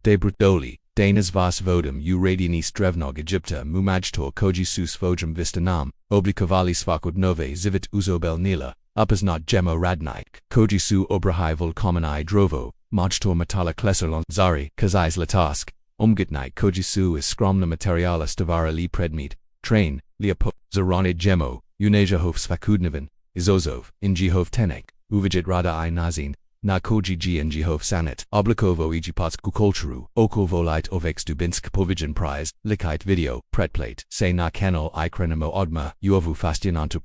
Debrutdoli, Danas vas vodem u Radionice drevnog Egipta mumajtor koji sus vojom vještinam, oblikovali svakodnevni život uzobel nila, upoznat gemo radnik, koji su obrahivali komenai drovo, majtor metala klesar lončari, kazais latask, umgitnik koji su is skromna materiala stvarali predmet, train, liapo, zarane gemo, unajahov svakodnevni, izozov, njihove tenek, uvidjet rada I nazin, na koji njihove sanat, oblikovo Egipatsk kulturu, okovolite oveks dubinsk povijen prize, likite video, pretplate, se na kanal I krenemo odma, uovu fascinanto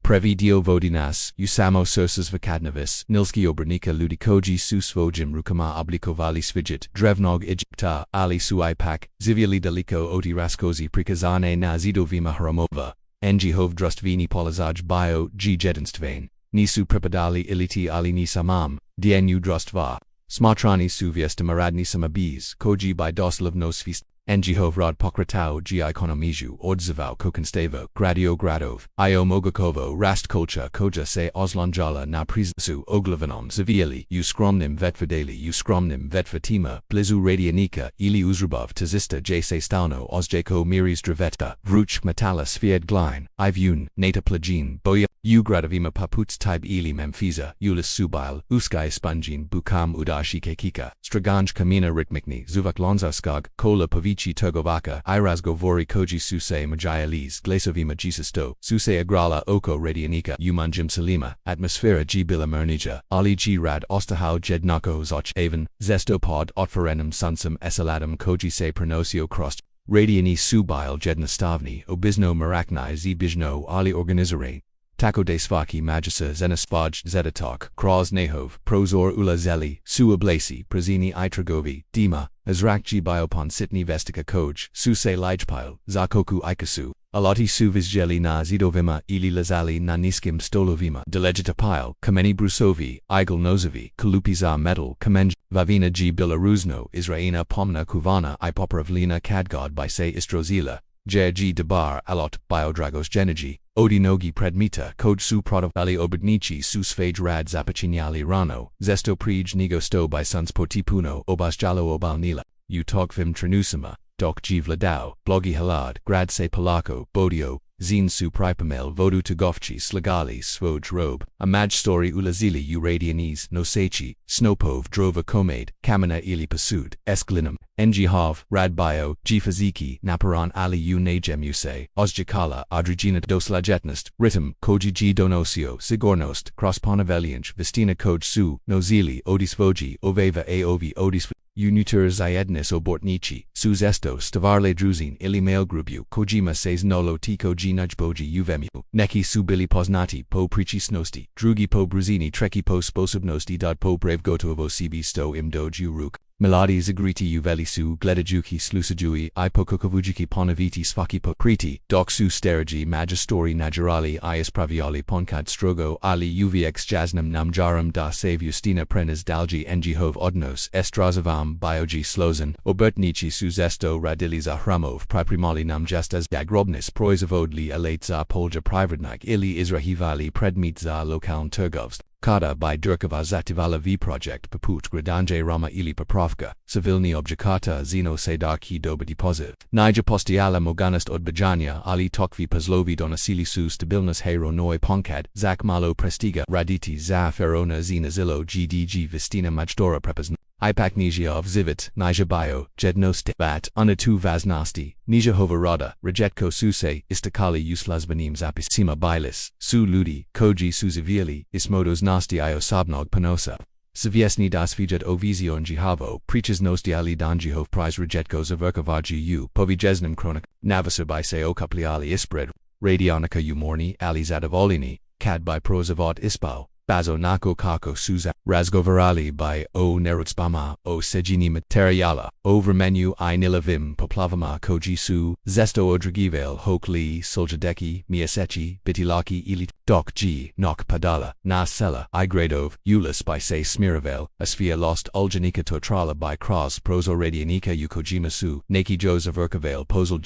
previdio vodinas, usamo sources vakadnevis, nilski obrtnika ljudi koji su svojim rukama oblikovali svijet, drevnog Egipta, ali su ipak, zivjeli daliko oti raskozi prikazane na zidovima hramova, njihove drustveni polizaj bio jedinstven. Nisu prepadali iliti ali nisamam, dnu drustva, smatrani su vještima radnicam ambicies, koji by doslovno svist, njihov rad pokratao ekonomiju odzivao kokonstevo, gradio gradov, io mogakovo rast kulcha koja se oslonjala na prizsu oglavenom zavijeli u skromnim vetvadeli u skromnim vetvatima, blizu radionika ili uzrubov tazista se stalno ozjeko miris dreveta, vruch metala svijet glin, ivun, nata plagin, boja, u gradovima paputs type ili memfiza, ulis subil, uskai spongin bukam udashike kika, straganj kamina ritmikni, zuvak lonzaskog, kola pavici Turgovaka, irazgovori koji suse majalis, glesovima jisisto, suse agrala oko radionika, umanjim salima, atmosfera bila mernija, ali rad ostahau jednako zoch aven, zestopod otvorenim sunsum esaladum koji se pronosio crost, radioni subil jednastavni, obizno marakni bijno ali organizare. Tako de svaki magisa zenesvaj zedatok, Kroz njihove, prozor ulazeli, su oblasi, prezini I tragovi, dima, azrakji biopon sitni vestika koj, su se lijpil, zakoku ikasu, alati su vizjeli na zidovima ili lazali na niskim stolovima, delegita pile, kameni brusovi, igl nozovi, kalupiza metal, kamenj, vavina bila ruzno, Israina pomna kuvana I popravlina kadgod by se istrozila. G debar alot biodragos genegy, odinogi predmita kod su prodavali obrtnici su svej rad započinjali rano, zesto prij nigosto by suns potipuno obasjalo obalnila, utogvim trenusima, dok vladao, blogi halad, grad se polako, bodio, zin su pripamel vodu tagovci slagali svoj robe, a maj story ulazili u Radionice nosechi, snopov drova komade, kamena ili pasud, esklinum, njihov, radbio, fiziki, naparan ali u najemuse, ozjakala, adrigina doslajetnost, ritam, koji donosio, sigornost, crossponavelianch, vestina koj su, nozili, odisvoji, oveva aovi odis. Unitur zayednis obrtnici, su zesto stavarle druzin ili mailgrubu kojima se nolo tiko najboji uvemu, neki su bili poznati po prichisnosti, drugi po bruzini treki po sposobnosti po brevgotovo sebi sto im doju ruk. Melodi zagriti uveli su gledajuki slusajui I pokokovujiki ponaviti svaki po priti, dok su sterigi magistori nagerali I ispraviali ponkad strogo ali uvx jasnam namjaram da se vještina prenas dalji njihov odnos estrazavam biogi slozen, obrtnici su zesto radili za hramov priprimali namjestas agrobnis proizvodli alate za polja privatnik ili izrahivali predmet za lokaln trgovst. Kada by Durkova zativala v project paput gradanje rama ili popravka, civilni objekata zino se darki dobiti poziv. Nija postiala moganast odbajania ali tokvi pozlovi donosili su stabilnas hero noi ponkad, zak malo prestiga raditi za ferona zina zilo gdg vestina majdora prepazn. Ipaknizia zivit, nija bio, jednosti, bat, unatu vaznasti, nija hovarada, rejetko suse, istakali uslazbanim zapisima bilis, su ljudi, koji su zavili, ismodos nasti iosabnog panosa. Savjesni das vijet ovizion jihavo, prichiznosti ali danjihov prize rejetko zaverkavaji u, povijesnim kronik, navasa by se okapliali ispred, radionica umorni ali zadavolini, kad by prozavot ispao. Bazo nako kako suza, razgovarali by o nerutspama, o sejini materiala, o vremenu I nilavim poplavama koji su, zesto odragivel hokli soljadeki, miasechi, bitilaki ili, dok nok padala, na sela, I gradov, ulis by se smiravel, asfia lost uljanika totrala by Kroz prozo radionika u kojima su, neki jo zaverkavel pozol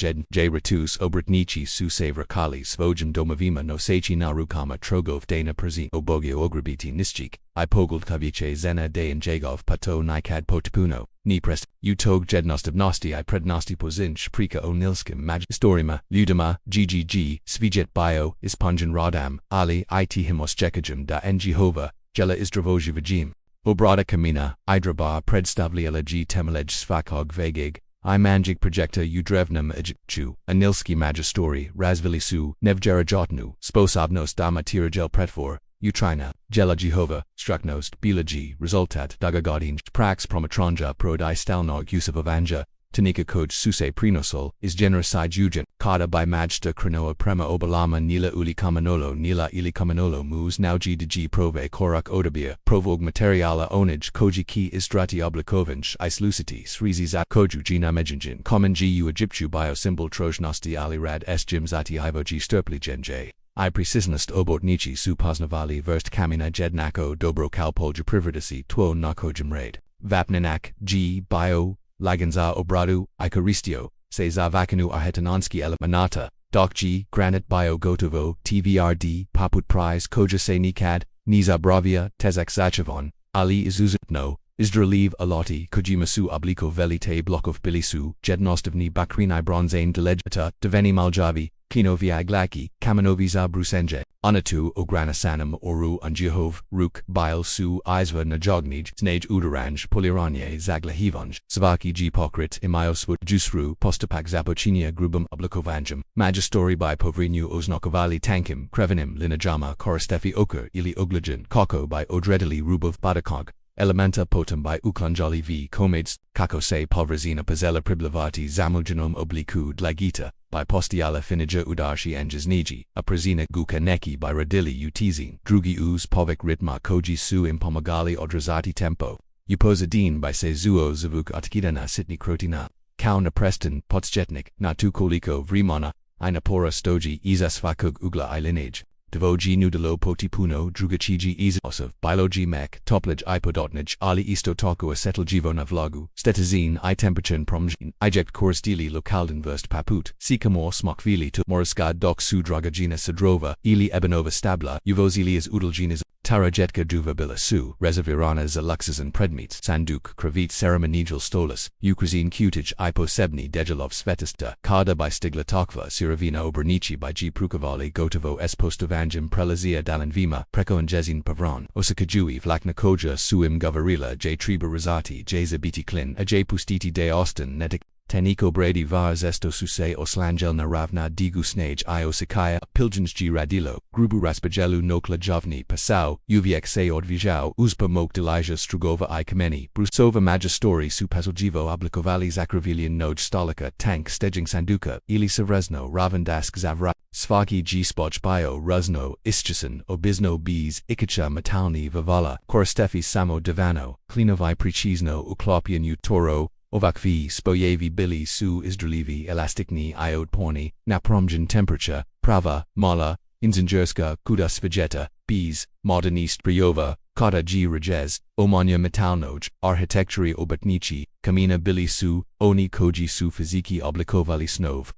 ratus obrtnici su se vrkali svojim domavima nosechi na rukama trogov dana przin obogio ograbiti nischik, I pogled Voltavice Zena de and Jagov Pato Nikad Potapuno, Niprest, Utog Jednostovnosti I Prednosti Pozinch Prika o Nilskim Maj Storima, Ludima, GGG, Svijet Bio, Ispunjan Rodam, Ali, It Himos Jekajim da and Jehovah, Jela Izdravozhi Vajim. Obrada Kamina, Idrabar Predstavliela G Temelej Svakog Vagig, I Manjik Projector U Drevnam Egiptu, a Nilski Magistori, Razvilisu, Nevjerajotnu, Sposobnost da Matirajel Pretfor, Utrina, Jela Jehovah, Struknost, Bilaji, Resultat, Dagagodinj, Prax Promatronja Pro di Stalnog Usavavanja, Tanika Koj Suse Prinosol, is Genericide Ujan, Kada by Majsta Kronoa Prema Obalama Nila Uli Kamanolo Nila Ili Kamanolo Mus Now G de G Prove Korak Odabia, Provog Materiala Onij Koji Ki Istrati Oblikovali Islucity Srizi Zat Koju Gina Mejinjin Common Gu Egyptu Bio Symbol Trojnosti Ali Rad S Jim Zati Ivo G Sterpli Genj. I precisnost Obrtnici su poznavali verst kamina jednako dobro kalpolja privredisi tuo nakojim raid. Vapninak, G, Bio, Laganza Obradu, I koristio, se za vakanu arhetanonski elemenata, Doc G, Granite Bio Gotovo, TVRD, Paput Prize Koja se nikad, Niza Bravia, Tezak Zachavon, Ali Izuzutno, Izdraliv Alati Kojimasu Oblikovali te Blokov Bilisu, Jednostovni Bakrinai Bronzane Delegata, Deveni Maljavi, Kino Viaglaki, Kamanovi za Brusenje, Anatu Ogranasanam Oru Anjehov, Ruk, Bile Su Izva Najognij, Snage Udaranj, Poliranye Zaglahivonj, Svaki Gpokrit, Imayosvut, Jusru, Postapak Zapochinia Grubum Oblikovanjam, Magistori by Povrinu Oznakovali Tankim, Krevenim, Linajama, Koristefi Okur, Ili Uglajan, Kako by Odredili Rubov Badakog, Elementa potem by Uklanjali v Komades, Kako se povrazina pazela priblavati zamuljanom obliku dlagita, by postiala finija udarshi anjazniji, a prazina guka neki by radili utizin, drugi uz povik ritma koji su impomagali odrazati tempo, upozadin by se zuo zavuk otkidana sitni krotina, kao na preston potsjetnik, na tu koliko vrimana, I napora stoji iza svakog ugla I lineage. Devoji nudelo potipuno drugachiji izosov biologi mek toplij ipodotnij ali isto toko asetel jivo na vlogu stetazine I temperaturen promjin iject korstili lokalden verst paput sikamor smokvili to moriskad dok su dragagina sadrova ili ebenova stabla uvozilias udalginas tarajetka duvabila su reservirana za luxusan predmets sanduk kravit ceremonial stolas ukrazine kutij iposebni dejalov svetista kada by stigla tokva siravina obrtnici by G prukavali gotovo espostovan Prelazia Dalanvima, Preko and Jezin Pavron, Osakajui Vlakna Koja Suim Gavarila J Triba Razati J Zabiti Klin, J Pustiti de Austin Netik, Taniko Brady Vars Esto Suse Oslangelna Ravna Digu Snage I Osikaya, Piljans G Radilo, Grubu Raspagelu Nokla Javni Pasau, UVXA Odvijao, Uzpa Mok Delija Strugova I Kameni, Brusova Magistori Supazoljivo Oblikovali Zakravilian Noj Stolika Tank Stejing Sanduka, Ili Savrezno Ravandask Zavra, Svaki G Spoj Bio Ruzno, Ischison, Obizno Bees, Ikacha Matalni Vavala, Koristefi Samo Divano, Klinovi Prichisno Uklopian Utoro, Ovakvi spojevi bili su izdralivi elastikni iod porni, napromjan temperature, prava, mala, inzinjerska kuda svijeta, bees, modernist priova, kata G rejez, omanya metalnoj, architecturi obrtnici, kamina bili su, oni koji su fiziki oblikovali snov.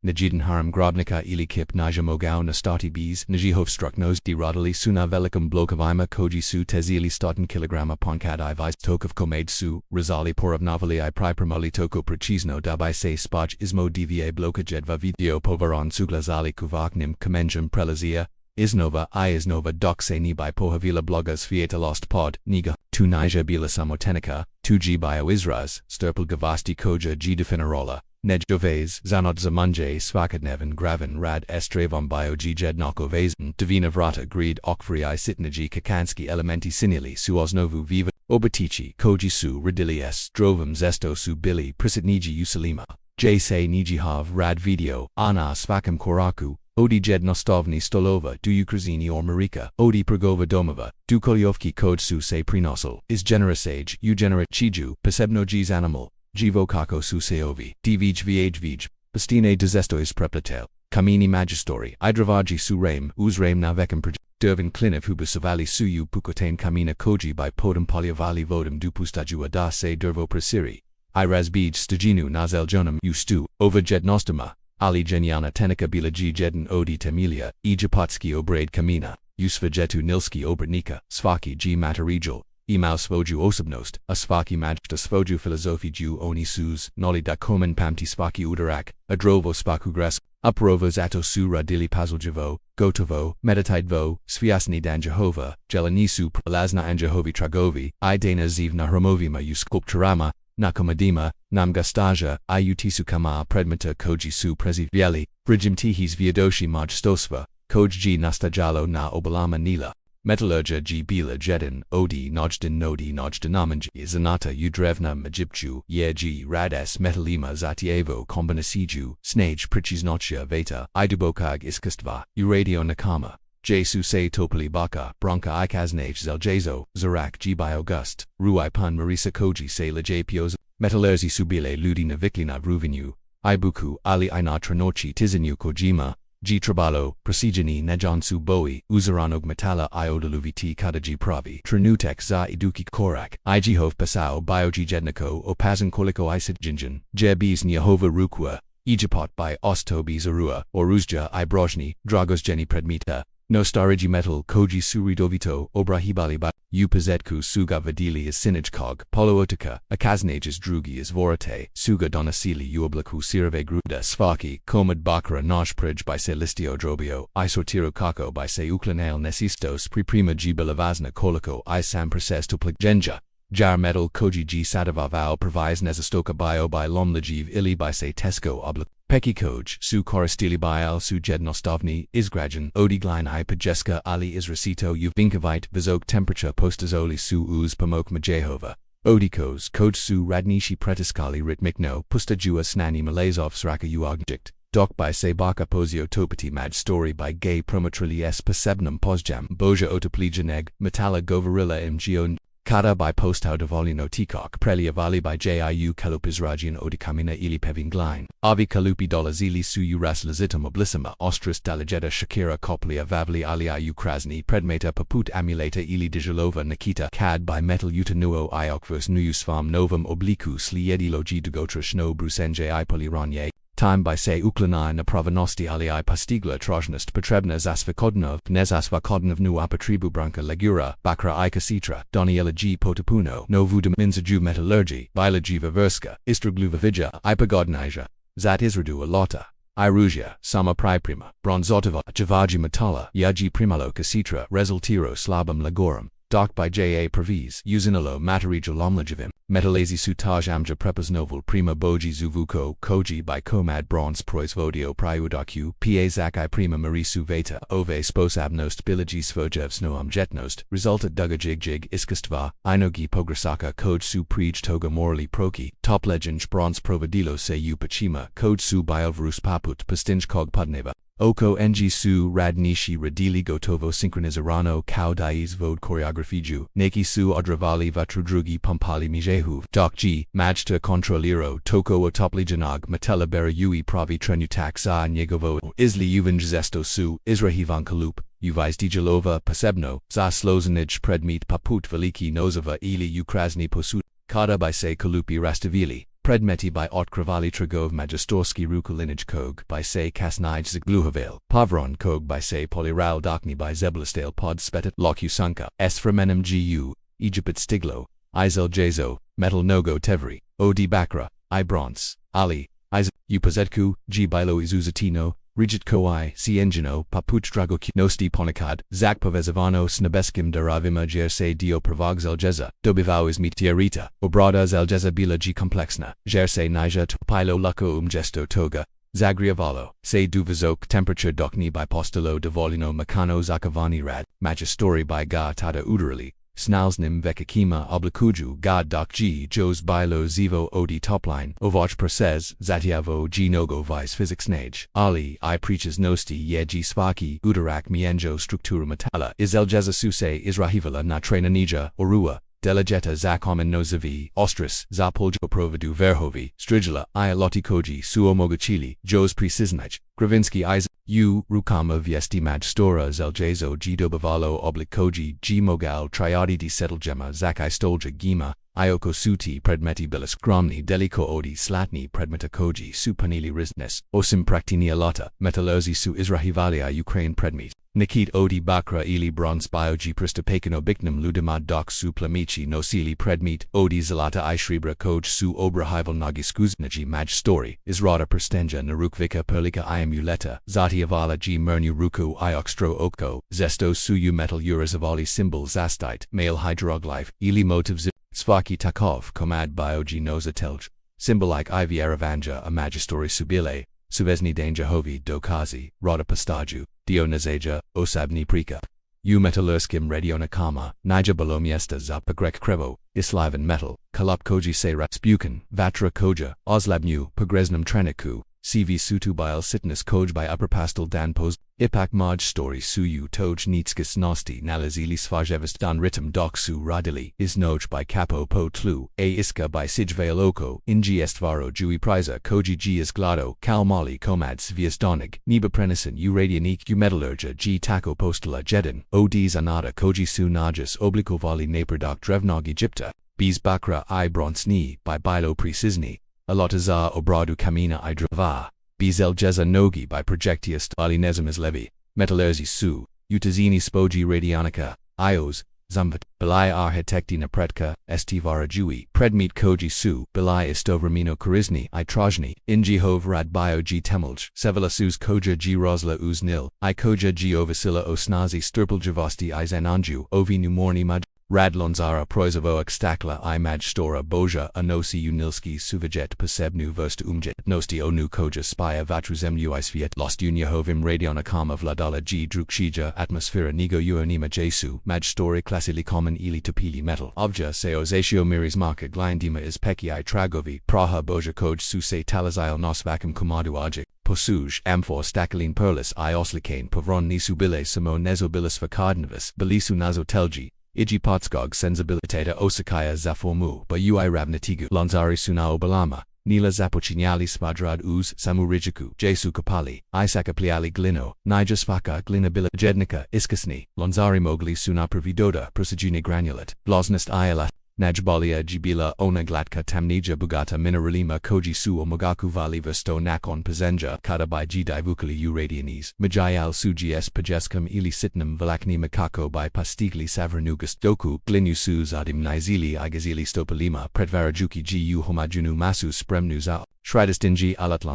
Najiden haram grobnika ili kip najamogao nastati bees najihov struknos di radili suna velikam blokovima koji su tezili staten kilograma ponkad I vis tokov komade su, razali poravnavali I pripremoli toko precizno dabai se spoj izmo dva bloka jedva video povaron suglazali kuvaknim kamenjam prelazia, iznova I iznova dok se ni by pohavila blogas fieta lost pod, niga, tu nija bila samotenika, tu g bio izraz, sterpel gavasti koja g definarola. Nedjoves, Zanot Zamunje, Svakodnevni Graven Rad Estrevom Bio G Jednako Vazen, Divina Vrata Greed Okfri I Sitnaji Kakanski Elementi Sinili Suosnovu Viva, Obrtnici, Koji Su Radili S, Drovam Zesto Su Bili, Prisitniji Usalima, J Se Nijihov Rad Video, Ana Svakam Koraku, Odi Jednostovni Stolova, Du Ukrazini or Marika, Odi Progova Domova, Du Kolyovki Kod Su Se Prinosol, Is Generisage, U Generate Chiju, Posebnoji's Animal. Jivo kako su seovi, divij vij, Bastine dezestois preplatel, Kamini Magistori, Idravaji su rame, uzrame na vekam dervin kliniv hubusavali suyu pukotain kamina koji by podum polyavali vodum dupustaju ada se dervo presiri, Irazbij stajinu nazel jonam ustu, over jednostoma, Ali geniana tenika bila g jeden odi temilia, Ijapotski obrade kamina, Usvajetu Nilski obrtnika, Svaki g materijal, imał swoju osobność, a swaki majta swoju filozofię oni sus, noli da komen pamti swaki udarak, a drowo swaku gres, uprovo zato su radili pazuljevo, gotovo, meditidvo, sviasni dan Jehova, jelanisu pralazna anjehovi tragovi, I dana zivna hromovima u skulpturama, nakomadima, namgastaja, I utisu kama predmeta koji su prezivieli, brigimtihis viadoshi majstosva, koj nastajalo na obalama nila. Metallurgia g bila jedin, odi nojdin nodi nojdinamanji zanata u drevna magipchu, ye g rades metallima zatievo kombinasiju, snage prichiznotia veta, idubokag iskastva, uradio nakama. Jesu se topali baka, bronca ikaznage zeljezo, zarak g biogust, ruai pan marisa koji se lejapios, metallurzi subile ludi naviklina ruvinu, ibuku ali ina tranochi tizinu kojima, G trabalo, prasigini nejansu boi, uzaranog metala iodaluviti kadaji pravi, tranutek za iduki korak, ijihov pasao biogi jednako opazan koliko isid jinjan, jebis nyahova rukwa, Egypot by ostobi zarua, oruzja I brojni, dragos geni predmita, no stariji metal koji suridovito, obrahibali ba, upazetku suga vadili is sinajkog, polootika, akaznages drugi is vorate, suga donasili uobliku sirave gruda svaki, komad bakra najprij by se listio drobio, I sortiro kako by se uklanel nesistos priprima gibilavazna koliko I sam proces tuplik genja. Jar metal koji g sadavavao provis nezastoka bio by lomlajiv ili by se tesco oblik. Peki koj, su koristili bial su jednostovni, izgrajan, odiglin I pajeska ali izracito uvinkavite visok temperature postazoli su uz pomok majehova. Odikos, koj su radnishi pretiskali ritmikno, pustajua snani malazov sraka uogjikt. Dok by se baka posio topati maj story by gay promotrili s posebnum pozjam, boja otoplijaneg, metala govarilla mgion. Kada by postau dovolino tikok preliavali by jiu kalupizragian odikamina ili pevingline. Avi kalupi dolazili su uras lazitum oblissima ostris daligeta shakira koplia vavli alia ukrasni predmeta paput amuleta ili dijalova nikita cad by metal utanuo iokvus nuyusvam novum obliku sliedilogi dugotrashno brusenje I poliranye. Time by se uklanai na pravonosti alii pastigla trojnost potrebna zasvakodnov nezasvakodnovnu apatribu branka legura bakra I kasitra doniela g potapuno novuda minzaju metallurgy biology vaverska istrugluva vidja I pagodnija zat izradu alata I ruzia sama priprima bronzotova javaji metala yaji primalo kasitra resultiro slabum lagorum. Doc by J.A. Pravis, usinalo materijo lomlajivim, metalazi sutaj amja prepasnoval prima boji zuvuko, koji by komad bronze proizvodio priudoku, pa zakai prima marisu veta, ove sposabnost bilagi svojev snoam jetnost, resulta dugajigjig iskastva, inogi pograsaka koj su prij toga morali proki, top legend bronze provadilo se upachima, koj su biovrus paput pastinj kog pudneva. Oko ng su radnishi radili gotovo synchronizarano kao dais vod choreografiju, neki su odravali vatrudrugi pampali mijehuv, doc g, majta kontroliro toko otoplijanag matela berayui pravi trenutak za njegovo, izli uvinj zesto su, izrahivan kalup, uviz dijalova pasebno, za slozanij predmit paput veliki nozova ili ukrasni posut, kada by se kalupi rastavili. Predmeti by otkrivali tragov majastorski rukulinij kog by se kasnij zagluhavel, pavron kog by se poliral dokni by zeblastal pod spetet lokusanka, s fremenem gu, Egypt stiglo, izel jezo, metal nogo tevri, od bakra, I bronze, ali, iz, upazetku, g bilo izuzatino, rigit koi, si engino, paput dragoki nosti ponikad, zak povezavano snabeskim daravima jerse dio pravog zeljeza, dobivao izmit dierita, obrada zeljeza bila g complexna, jerse nija pilo luko gesto toga, zagriavalo, se duvizok temperature dokni by postolo dovolino makano zakavani rad, magistori by ga tada uderali. Snalsnim vekakima oblikuju god doc g jos bilo zivo odi topline ovach process zatiavo g nogo vice physics nage ali I preaches nosti ye g svaki udarak mienjo struktura metala izeljeza suse izrahivala na trenanija orua delegeta zakomen nozavi ostris zapoljo provedu verhovi strigila I lotikoji suomogachili jos preciznij Gravinsky Isaac U. Rukama Viesti Stora Zeljezo G Dobavalo Oblikoji G Mogal Triadi di Settlegema Zakai Stolja Gima Ioko Suti Predmeti Bilis Gromni Deliko Odi Slatni Predmeta Koji Supanili Riznes Osim Praktini Alata Metalurzi Su Izrahivalia Ukraine Predmet Nikit odi bakra ili bronze biogi pristopakano biknum ludimad dok su plamici nosili predmit odi zalata ishribra koj su obrahival nagi skuznaji maj story is rada perstenja narukvika perlika iamuleta zati avala g mernu ruku ioxtro oko zesto suyu metal urazavali symbol zastite male hydroglife ili motives svaki takov komad biogi nosatelj symbol like iv eravanja a magistori subile suvezni danger hovi dokazi rada pastaju Dionazeja, osabni prika. U metalurskim radionakama, nija balomiesta za pagrek krevo, islavan metal, kalap koji sera spuken, vatra koja, oslabnu, pogreznem treniku, cv sutubil sitnus koj by upperpastel dan pos, ipak maj story suyu toj nitskis nosti nalazili svajevist dan ritum dok su radili, is noj by capo po tlu, a iska by sijvail oko, ingi estvaro jui priza koji g is glado, kal mali komad svias donig, niba prenison u radionique u metallurgia g taco postula jedin, od zanada koji su najas oblikovali naperdok drevnog Egipta, bis bakra I bronsni by bilo precizni, alata obradu kamina I drava. Bizel jeza nogi by projectiest alinezimis levi, metallurzi su, utazini spogi radionica, ios, zamvat, bilai arhitekti napretka, estivara jui, predmit koji su, bilai istovramino kurizni I trojni, ingi hov rad bio g temulj, sevila sus koja g rosla uz nil, I koja g ovasila osnazi sturpel javosti I zananju, ovi numorni maj. Rad lonzara proizavoak stakla I maj stora boja anosi u nilski suvijet posebnu vrst umjet nosti onu koja spia vatruzemnu I sviet lost u njihovim radionakama vladala g drukshija atmosfera nego uanima jesu maj story klasili common ili topili metal obja se ozatio miris marka glindima is peki I tragovi praha boja koj su se talazile nos vacum komadu ajik posuj amphor stakalin perlis I oslikane povron nisu bile samo nezobilis vakadnivus bilisu nazotelgi Iji potskog sensibiliteta osakaya zaformu ba ui ravnatigu lonzari sunao balama, nila zapochinyali spadrad uz samurijiku jesu kapali, isakapliali glino, nija svaka glinabila jednika iskasni, lonzari mogli sunapravidoda prosagine granulat, blosnest iala, najbalia jibila ona glatka tamnija bugata mineralima koji su omagaku vali versto nakon pazenja kada by g divukali u radionis, majayal sugs pajeskam ili sitnam velakni makako by pastigli savranugas doku glinu su zadim nizili igazili stopalima pretvarajuki gu homajunu masu spremnu za. Shridistingi alat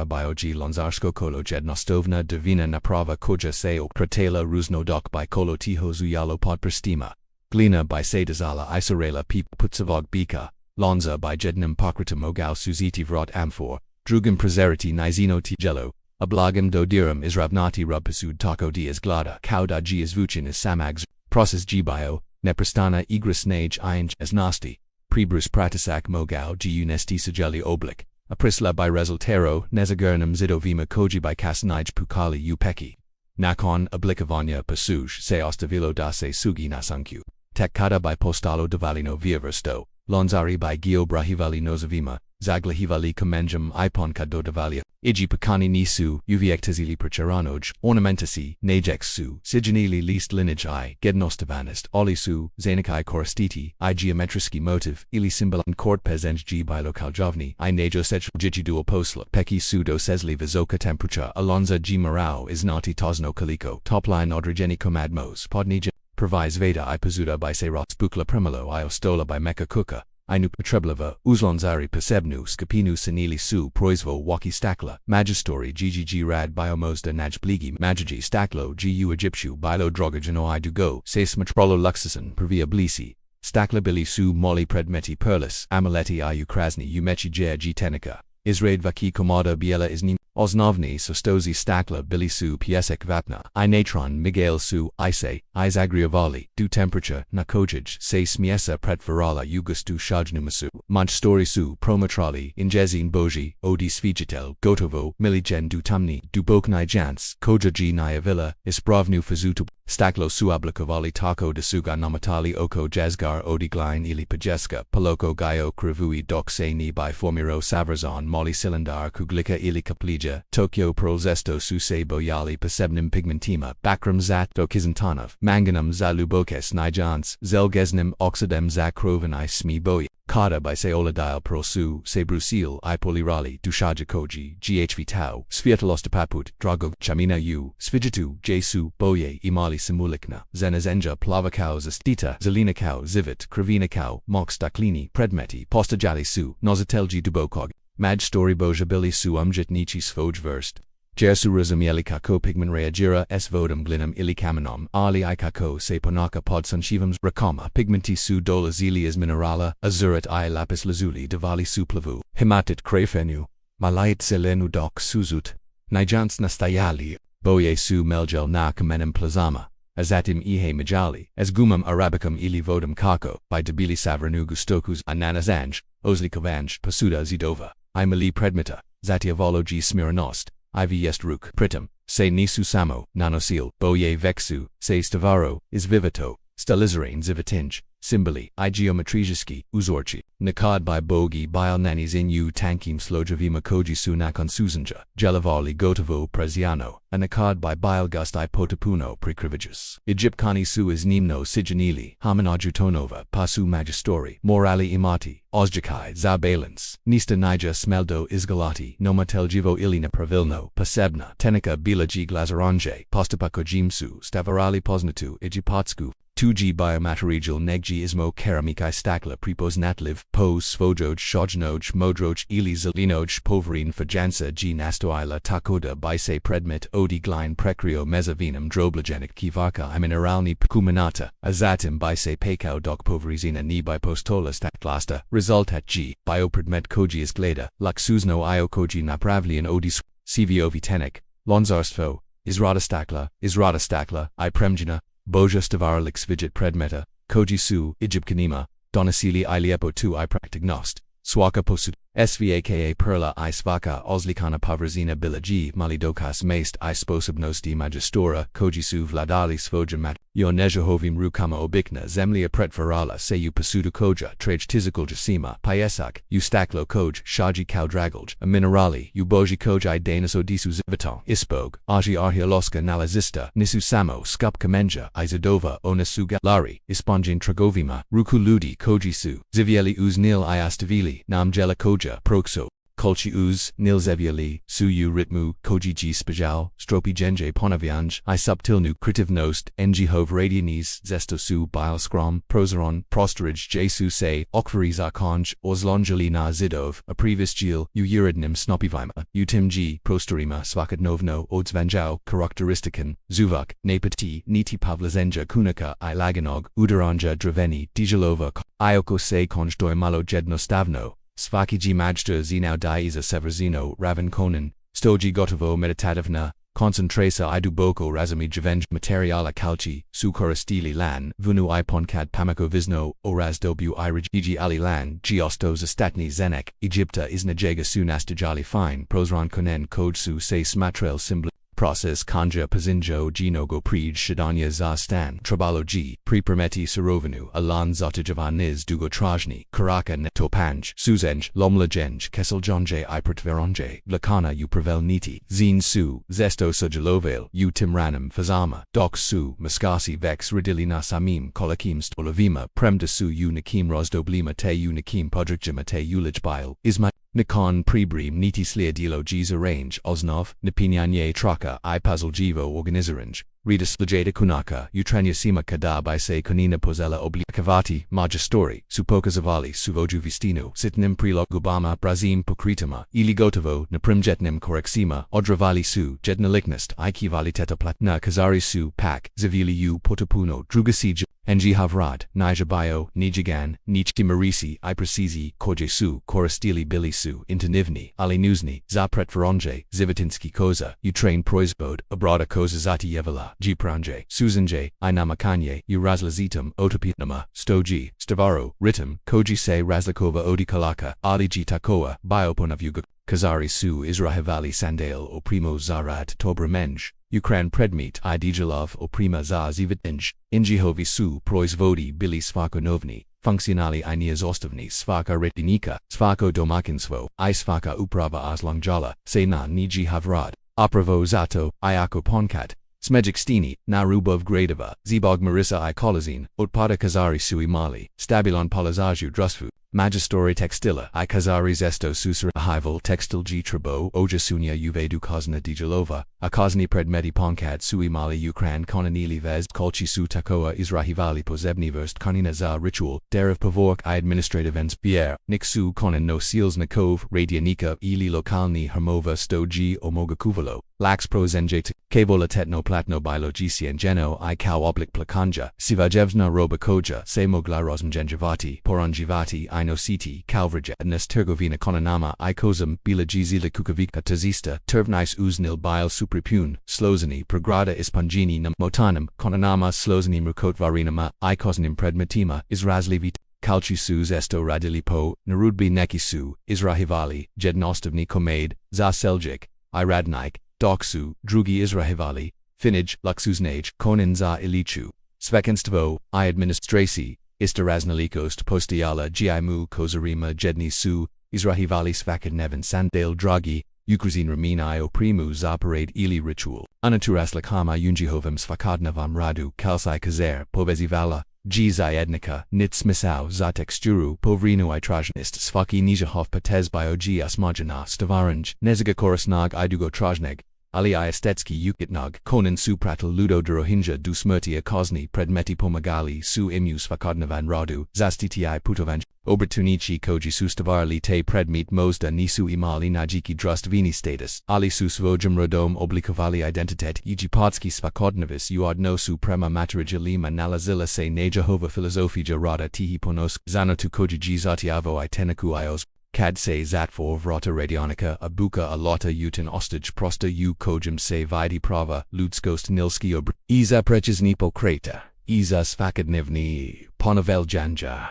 biogi lonzarsko kolo jednostovna divina naprava koja se okratela ruznodok by kolo tiho zuyalo podprstima. Glina by sedazala isorela peep putsavog bika, lonza by jednim pokritum ogau suziti vrot amphor, drugim prezeriti nizino tijelo, oblagim dodirum isravnati rubpasud tako dias glada kauda g izvuchin is samags, process g bio, neprastana igris nage inj as nasti, prebrus pratisak mogau gu nesti sigeli oblik, aprisla by resultero nezagurnum zidovima koji by kasnij pukali upeki. Nakon oblikavanya pasuj se ostavilo da se sugi nasanku. Tekkada by postalo davalino via versto, lonzari by geobrahivali nozavima, zaglahivali commenjum iponka do davalia, iji pakani nisu, uviectazili pracharanoj, ornamentasi, najexsu, siginili list lineage I, gednostavanist, olisu, zanikai koristiti, I geometriski motiv, ili symbolan court pezenj g by lokaljovni, I najosech jijidual posla, peki sudo sesli vizoka temperature, alonza g marau is nati tosno kaliko, topline odrigeni komadmos, podnija. Provise veda I pazuda by serot spukla primalo I ostola by meka kuka, I nu petreblava, uzlonzari pesebnu skapinu senili su proizvo waki stakla, magistori ggg rad biomosda najbligi magigi staklo gu Egyptu bilo drogageno I dugo, se smatrolo luxusan previa blisi, stakla bili su moli predmeti perlis, amaleti I ukrasni umechi jer g tenica, Israd vaki komoda biela isnim. Osnovni sostozi stakla bilisu piesek vapna, I natron Miguel su, I say, I zagriavali, du temperature, na kojij, se smiesa pretvarala yugustu shajnumasu, manch story su, promatrali, injezin boji, odi svigitel, gotovo, miligen du tamni, du boknai jans, kojaji nyavilla, ispravnu fazutu, staklo su oblikovali tako de suga namatali oko jazgar odiglin ili pajeska, paloko gayo krivui dok se ni by formiro savrazon moli cylindar kuglika ili kaplija, Tokyo prolzesto su se boyali pesebnim pigmentima, bakram zat do kizantanov, manganum za lubokes nijans, zelgesnim oxidem za kroveni smi boy, Kada by se oladile pro su, se brusil I polirali, dushaja koji, ghv tau, svietolostapaput, dragog, chamina u, svijitu, jesu, boye, imali simulikna, zenazenja plavakau zastita, zelinakau zivit, kravinakau, mox daklini, predmeti, postajali su, nozatelji dubokog, maj story boja bili su umjit nichi svojverst. Jesurism ili kako pigmen reagira s vodum glinum ili kamenom, ali I kako se ponaka pod sunshivums rakama pigmenti su dola zilias minerala, azurat I lapis lazuli divali su plavu, himatit krefenu, malait selenu dok suzut, nijans nastayali, boye su meljel na kamenem plazama, azatim ihe majali, as gumam arabicum ili vodum kako, by debili savranu gustokus ananazanj, ozlikavanj, pasuda zidova, I mali predmeta, zatiavologi smiranost, IV jest ruk, pritam, se nisu samo, nanosil, boye vexu, se stavaro, is vivato, stalizarane zivatinj, symboli, I geometrijiski, uzorchi, nakad by bogi bile nanis in u tankim slojavima koji su nakon suzanja, jelavali gotovo preziano, anakad by bile gust I potapuno prekrivijus. Egyptkani su is nimno sijanili, hamanajutonova, pasu magistori, morali imati, ozjakai, zabalans, nista nija smeldo izgalati, nomateljivo ilina pravilno, pasebna, tenika bilaji glazaranje, postapako jimsu, stavarali poznatu, Egipatsku, 2G biomaterial negji ismo keramikai stakla prepoznatliv, pos svojoj shojnoj modroj ili zelinoj poverin fajansa g nastoila takoda by se predmet odi glin prekrio mezavinum droblogenik kivaka I mineralni kuminata, azatim by se pekau dok poverizina ni by postola staklasta, resultat g, biopredmet koji izgleda, luxuzno io koji napravlian odis, cvovi tenek, lonzarstvo, izradastakla, I premjina, Boja stavaralik svijit predmeta, koji su, Egyptkanima, donosili I liepo tu I praktignost, swaka posud, svaka perla I svaka ozlikana pavrzina bilaji malidokas maist I sposobnosti magistora, koji su vladali svojamat, yo nežahovim rukama obikna zemlja pretvarala se u pasudu koja trej tizikal jasima, piesak, u staklo koj, shaji kaudragolj, a minerali, u boji koj I danas odisu zivaton, ispog, aji arheoloska nalazista, nisu samo, skup kamenja, I zadova, onasuga, lari, ispongin tragovima, ruku ljudi koji su, zivieli uz nil I astavili, namjela koja, prokso, kolchi uz, nilzevieli, su ritmu, koji g spajal, stropi genje ponavianj, I subtilnu, kritivnost, njihove radionis, zesto su bile skrom, prozeron, prostorage jesu se, okvari zakonj, ozlonjali na zidov, a previsjil, uridnim snopivima, utimg, prostorima svakodnevno, odzvanjao, karakteristikan, zuvak, nepati, niti pavlazenja kunika, I laganog, udaranja dreveni, dijalova, ioko se konj doj malo jednostavno, Svakiji majster zinau dieza severzino raven konin, stoji gotovo meditativna, koncentresa I duboko razumi javenj materiala kalchi, su koristili lan, vunu I ponkad pamako visno, oraz dobu I rajiji ali lan, giosto zastatni zenek, Egipta iznajega su nastajali fine, prosron konen koj su se smatrel symbol. Process kanja pazinjo genogo prij shadanya za stan, trabalo g, pripermeti sarovanu, alan zatijavaniz dugo trajni, karaka netopanj, suzenj, lomlajenj, keseljonje I pretveronje, lakana u prevel niti, zin su, zesto sujalovale, u timranum fazama, dok su, maskasi vex radili na samim kolakim stolavima, premda su u nakim rozdoblima te u nakim podrikjama te ulij bile, isma. Nikon prebrim niti sliadilo giza range, osnov, nipinyanye traka I puzzle jivo organizarange, redas legata kunaka, utranyasima kada by se konina pozela oblikovali, magistori, supokazavali suvoju vistinu, sitnim prilog gubama brazim pokritama, ili gotovo, naprimjetnim koreksima, odravali su, jednaliknast, ikivali tetaplatna kazari su, pak, zavili u potapuno, drugasij. Nji havrad, nijabayo, nijigan, nichti marisi, I precizi, koje su, koristili bili su, intonivni, ali nuzni, zapretvaronje, zivatinski koza, utrain proizbod, abrada koza zati yevala, jipranje, suzanje, I namakanye, razlazitum, otopitnama, stoji, stavaro, ritum, koji se razlikova odikalaka, aliji takoa, bioponavuga, kazari su izrahavali sandale o primo zarat tobramenj. Ukran predmet I dijalov o prima za zivatinj, njihovi su proizvodi bili svakodnevni, funkcionali I niazostovni svaka retinika, svako domakinstvo, I svaka uprava oslongjala, se na niji havrad, opravo zato, I ako ponkat, smejikstini, na rubov gradova, zibog marisa I kolazin, otpada kazari su imali, stabilon polazaju drusfu, Magistore textila I kazari zesto susra hival textil g trabo ojasunia uvedu kozna dijalova, a kozni predmeti ponkad sui mali ukran konanili vez kolchi su takoa izrahivali pozebniverst konina za ritual, deriv pavork I administrative ens bier, niksu konan no seals nakov, radionika ili lokalni hermova sto g omoga kuvalo. Lax prozenjate, kavola tetno platno biologician geno I kau oblik plakanja, sivajevna roba koja, se mogla rozmgenjavati, poranjivati I nositi, kalvrja, nestergovina konanama I kozum, bila gzila kukavika tazista, tervnis uznil bil supripun, slozani, prograda ispangini nam motanam, konanama slozani mrukotvarinama, I koznim predmetima, izrazlivit. Kalchi su zesto radili po, narudbi nekisu, izrahivali, jednostovni komade, za seljik, I radnik, doksu, drugi izrahivali, finij, luxuznage, konin za ilichu, svekenstvo, I administraci, istaraznalikost postiala gimu kozarima jedni su, izrahivali svakodnevni sandale dragi, ukruzin ramini oprimu za parade ili ritual, anaturaslikama unjihovim svakodnevam radu kalsai kazer, povezivala, G zajednika, nit smisau za teksturu, povrinu I trajnist svaki nijahov patez biogi asmajana stavaranj, neziga korasnog idugo trajneg, ali I estetski ukitnog, konin su pratel ludo drohinja du smrtia kozni predmeti pomagali su imu svakodnevan radu, zastiti putovanj, obrtnici koji su stavarli te predmet mozda nisu imali najiki drustvini status, ali su svojim rodom oblikovali identitet egipatski svakodnevis uadno su prema materijalima nalazila se nejahova filozofija rada tihi ponos, zanotu koji gzatiavo I tenaku ios, kad se zatfor vrata radionica abuka alata utin ostage prosta u kojim se vidi prava, ludskost nilski iza prečezni pokrata, iza svakodnevni ponoveljanja.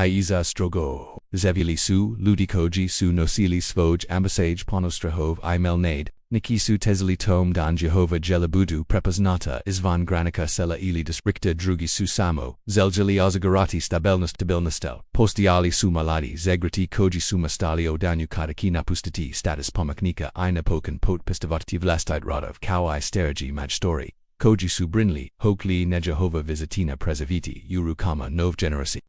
I iza strogo, zevili su, ljudi koji su nosili svoj ambasage ponostrahov I melnade, nikisu tezili tom dan Jehova jelabudu prepoznata izvan granica sela ili distrikta drugi su samo, zeljali ozagarati stabilnostel, postiali su maladi zegrati koji su mastali odanyu kataki napustiti status pomaknika I napokan potpistavati vlastite rodov kao I sterigi majstori. Koji su brinli, hokli nejahova vizitina prezaviti, urukama nov generasi,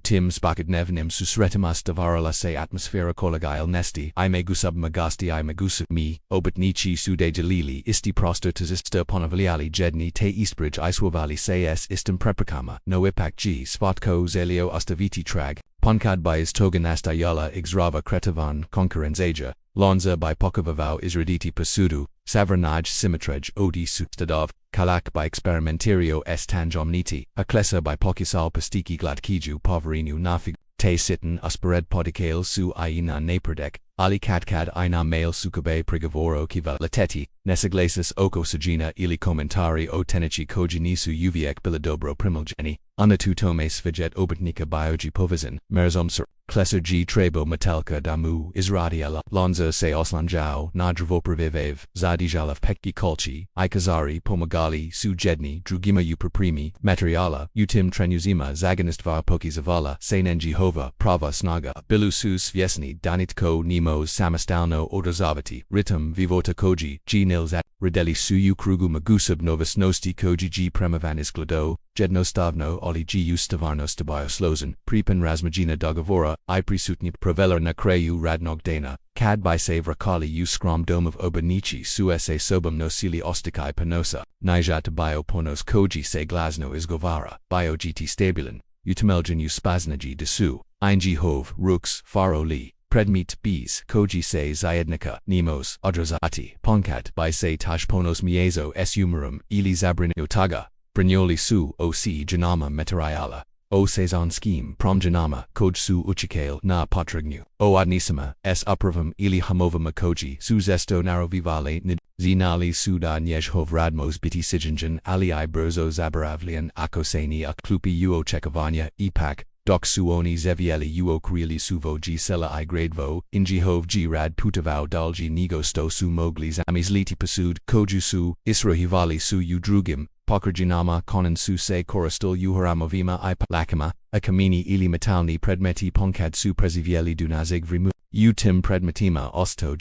tim svakodnevnim susretima stavarala se atmosfera kolegile nesti, I megusub magasti I megusu mi, obrtnici su de jalili isti prostor tazista ponovaliali jedni te istbridge I swavali se istim preprakama, no ipak g svatko zelio ostaviti trag, ponkad by toganasta yala exrava kretavan konkurenzaja, lonza by pokovavau izraditi pasudu, savranaj simetrej odi sustadov, kalak by experimentario tanjomniti, a klesa by pokisal pastiki gladkiju poverinu nafig, te sitten uspered podikale su ina naperdek, ali katkad ina mail sukabe prigavoro kiva lateti, nesaglasis oko sagina ili komentari o tenichi koji nisu uviek biladobro primoljeni, anatu tome svijet obrtnika biogi povizin, merzomser, klesar g trebo metalka damu izradiala, lonza se oslanjao, nadrvopravivev, zadijalav pekki kolchi, ikazari pomagali su jedni, drugima uprimi, materiala, utim trenuzima zaganistva pokizavala, senenji hova, prava snaga, bilusu sviesni danitko nemos samastalno odozavati, ritum vivota koji, g nilzat, radili su krugu magusub novosnosti koji g premavanis glado, jednostavno oli g ustavarno stabio slozen, pripen razmagina dogovora, I prisutni proveller na kraju radnog dana, kad by se vrakali skrom domov obrtnici su se sobom nosili ostikai panosa, najat bio ponos koji se glasno izgovara, bio gt stabilan, utemeljan spaznaji desu, njihove, ruks, faroli, predmet bis, koji se zajednika, nemos, odrazati, ponkat by se taj ponos miezo s humorum, ili zabrin taga, brignoli su, oc janama materiala. O sezon scheme promjanama koj su uchikale na potragnu, o adnisima, s upravam ili hamovama koji su zesto narovivale nid, zinali su da njehov radmos biti sijanjan ali I brzo zabaravlian akoseni aklupi uočekavanja ipak, dok su oni zevieli uokrili su voji sela I gradvo, njihov g rad putavao dalji nigo sto su mogli zamizliti pasud koju su, israhivali su drugim, Pokrajinama konan su se korastul uharamovima I lakama, a kamini ili metalni predmeti ponkad su prezivieli dunazig vrimu, tim predmetima osto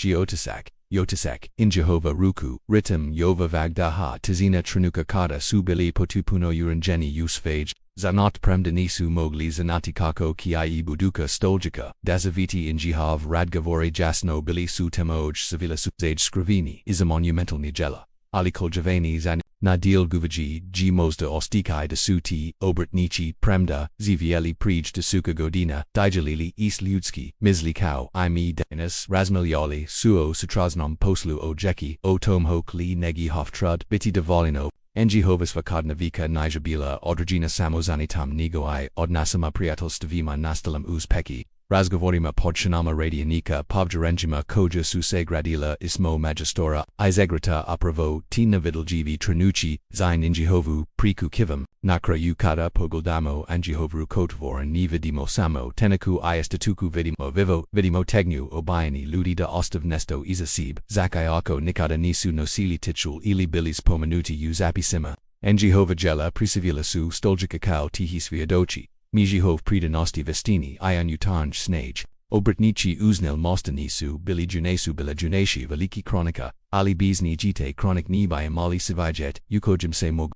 yotasak, injehova ruku, ritum yova vagdaha tazina trenuka kada su bili potupuno uranjeni usfage, Zanat premdenisu mogli zanati kako kiai buduka stoljika, dazaviti injihov radgovori jasno bili su temoj civila su zage skriveni is a monumental nigella. Ali koljavani zan nadil guvaji g mozda ostikai de suti, obrtnici premda, zvieli prij de suka godina, dijalili is ljudski, misli kao, imi denis, razmiljali, suo sutrasnom poslu ojeki, o tomhok li negi hoftrud, biti de volino, njihove svakodnevnika nijabila odragina samozanitam nigoai, odnasama priatelstavima nastalam uzpeki. Razgovorima podshanama radionika povjerenjima koja su se gradila ismo magistora, izegrata upravo tina vidaljivi trenuchi, zine njihovu priku kivam, nakra ukada pogoldamo njihovu kotvoran ni vidimo samo tenaku istatuku vidimo tegnu obayani ljudi da ostavnesto izasib, zakayako nikada nisu nosili tichul ili bilis pomenuti uzapisima, njihova jela prisivila su stoljika kao tihisviadochi. Mijihov predanosti vjestini ion utanj snage, obrtnici uznel mostanisu bili junesu bila juneshi veliki kronika, ali bizni jite kronik ni by amali sivajet, ukojim se mog.